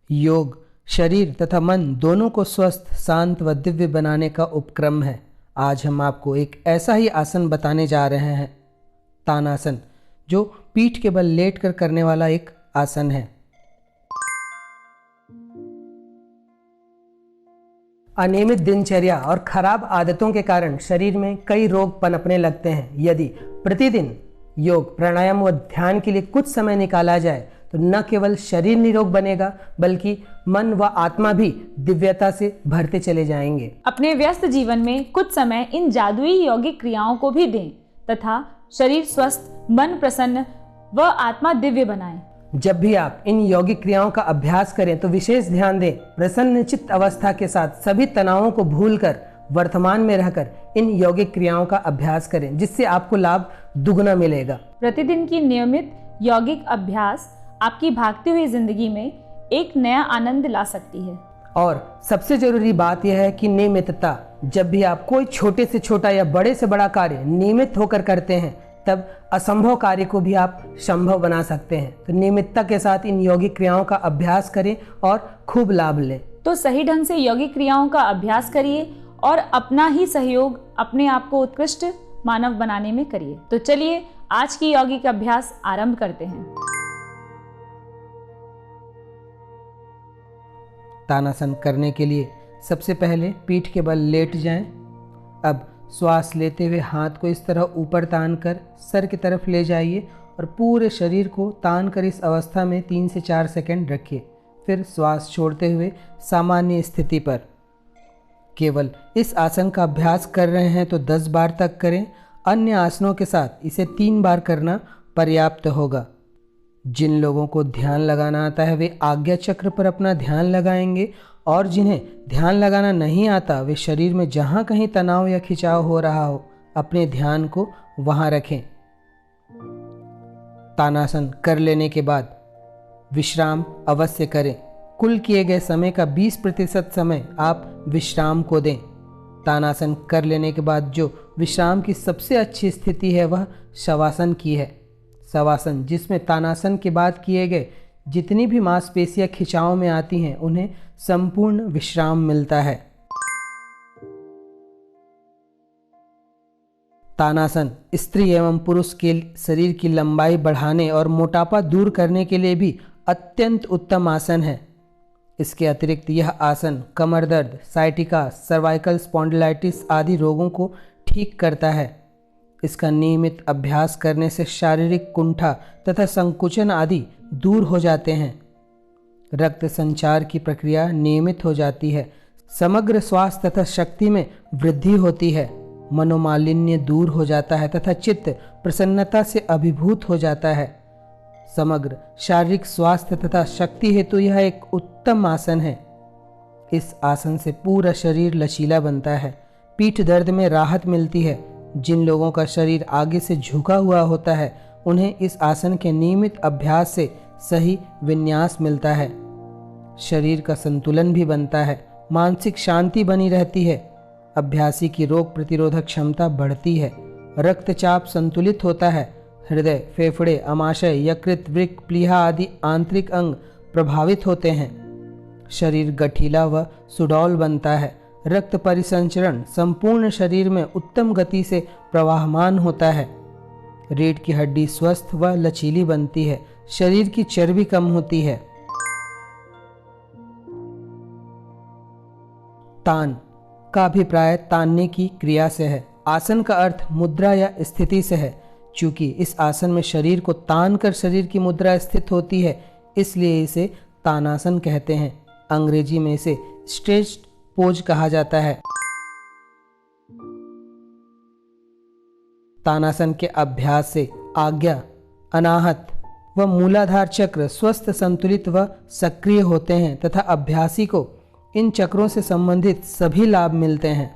योग शरीर तथा मन दोनों को स्वस्थ, शांत व दिव्य बनाने का उपक्रम है। आज हम आपको एक ऐसा ही आसन बताने जा रहे हैं, तानासन, जो पीठ के बल लेटकर करने वाला एक आसन है। अनियमित दिनचर्या और खराब आदतों के कारण शरीर में कई रोग पनपने लगते हैं। यदि प्रतिदिन योग, प्राणायाम व ध्यान के लिए कुछ समय निकाला जाए तो न केवल शरीर निरोग बनेगा बल्कि मन व आत्मा भी दिव्यता से भरते चले जाएंगे। अपने व्यस्त जीवन में कुछ समय इन जादुई यौगिक क्रियाओं को भी दें तथा शरीर स्वस्थ, मन प्रसन्न व आत्मा दिव्य बनाएं। जब भी आप इन यौगिक क्रियाओं का अभ्यास करें तो विशेष ध्यान दें। प्रसन्न चित्त अवस्था के साथ सभी तनावों को भूलकर वर्तमान में रहकर इन यौगिक क्रियाओं का अभ्यास करें, जिससे आपको लाभ दुगना मिलेगा। प्रतिदिन की नियमित यौगिक अभ्यास आपकी भागती हुई जिंदगी में एक नया आनंद ला सकती है। और सबसे जरूरी बात यह है कि नियमितता। जब भी आप कोई छोटे से छोटा या बड़े से बड़ा कार्य नियमित होकर करते हैं, तब असंभव कार्य को भी आप संभव बना सकते हैं। तो नियमितता के साथ इन यौगिक क्रियाओं का अभ्यास करें और खूब लाभ लें। तो सही ढंग से यौगिक क्रियाओं का अभ्यास करिए और अपना ही सहयोग अपने आप को उत्कृष्ट मानव बनाने में करिए। तो चलिए आज की यौगिक अभ्यास आरंभ करते हैं। तानासन करने के लिए सबसे पहले पीठ के बल लेट जाएं। अब श्वास लेते हुए हाथ को इस तरह ऊपर तान कर सर की तरफ ले जाइए और पूरे शरीर को तान कर इस अवस्था में 3 से 4 सेकंड रखिए। फिर श्वास छोड़ते हुए सामान्य स्थिति पर। केवल इस आसन का अभ्यास कर रहे हैं तो 10 बार तक करें। अन्य आसनों के साथ इसे 3 बार करना पर्याप्त होगा। जिन लोगों को ध्यान लगाना आता है वे आज्ञा चक्र पर अपना ध्यान लगाएंगे, और जिन्हें ध्यान लगाना नहीं आता वे शरीर में जहाँ कहीं तनाव या खिंचाव हो रहा हो, अपने ध्यान को वहाँ रखें। तानासन कर लेने के बाद विश्राम अवश्य करें। कुल किए गए समय का 20% समय आप विश्राम को दें। तानासन कर लेने के बाद जो विश्राम की सबसे अच्छी स्थिति है वह शवासन की है। शवासन, जिसमें तानासन के बाद किए गए जितनी भी मांसपेशियां खिंचाव में आती हैं उन्हें संपूर्ण विश्राम मिलता है। तानासन स्त्री एवं पुरुष के शरीर की लंबाई बढ़ाने और मोटापा दूर करने के लिए भी अत्यंत उत्तम आसन है। इसके अतिरिक्त यह आसन कमर दर्द, साइटिका, सर्वाइकल स्पॉन्डिलाइटिस आदि रोगों को ठीक करता है। इसका नियमित अभ्यास करने से शारीरिक कुंठा तथा संकुचन आदि दूर हो जाते हैं। रक्त संचार की प्रक्रिया नियमित हो जाती है। समग्र स्वास्थ्य तथा शक्ति में वृद्धि होती है। मनोमालिन्य दूर हो जाता है तथा चित्त प्रसन्नता से अभिभूत हो जाता है। समग्र शारीरिक स्वास्थ्य तथा शक्ति हेतु यह एक उत्तम आसन है। इस आसन से पूरा शरीर लचीला बनता है। पीठ दर्द में राहत मिलती है। जिन लोगों का शरीर आगे से झुका हुआ होता है उन्हें इस आसन के नियमित अभ्यास से सही विन्यास मिलता है। शरीर का संतुलन भी बनता है। मानसिक शांति बनी रहती है। अभ्यासी की रोग प्रतिरोधक क्षमता बढ़ती है। रक्तचाप संतुलित होता है। हृदय, फेफड़े, अमाशय, यकृत, वृक्क, प्लीहा आदि आंतरिक अंग प्रभावित होते हैं। शरीर गठीला व सुडौल बनता है। रक्त परिसंचरण संपूर्ण शरीर में उत्तम गति से प्रवाहमान होता है। रीढ़ की हड्डी स्वस्थ व लचीली बनती है। शरीर की चर्बी कम होती है। तान का अभिप्राय तानने की क्रिया से है। आसन का अर्थ मुद्रा या स्थिति से है। चूंकि इस आसन में शरीर को तान कर शरीर की मुद्रा स्थित होती है, इसलिए इसे तानासन कहते हैं। अंग्रेजी में इसे स्ट्रेच्ड पोज कहा जाता है। तानासन के अभ्यास से आज्ञा, अनाहत व मूलाधार चक्र स्वस्थ, संतुलित व सक्रिय होते हैं तथा अभ्यासी को इन चक्रों से संबंधित सभी लाभ मिलते हैं।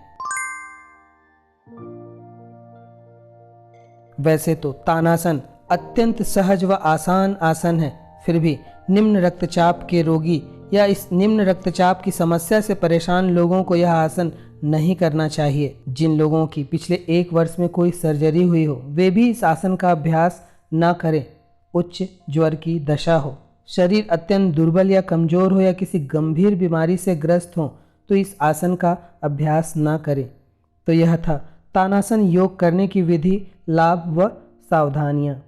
वैसे तो तानासन अत्यंत सहज व आसान आसन है, फिर भी निम्न रक्तचाप के रोगी या इस निम्न रक्तचाप की समस्या से परेशान लोगों को यह आसन नहीं करना चाहिए। जिन लोगों की पिछले 1 वर्ष में कोई सर्जरी हुई हो वे भी इस आसन का अभ्यास ना करें। उच्च ज्वर की दशा हो, शरीर अत्यंत दुर्बल या कमजोर हो या किसी गंभीर बीमारी से ग्रस्त हो तो इस आसन का अभ्यास ना करें। तो यह था तानासन योग करने की विधि, लाभ व सावधानियाँ।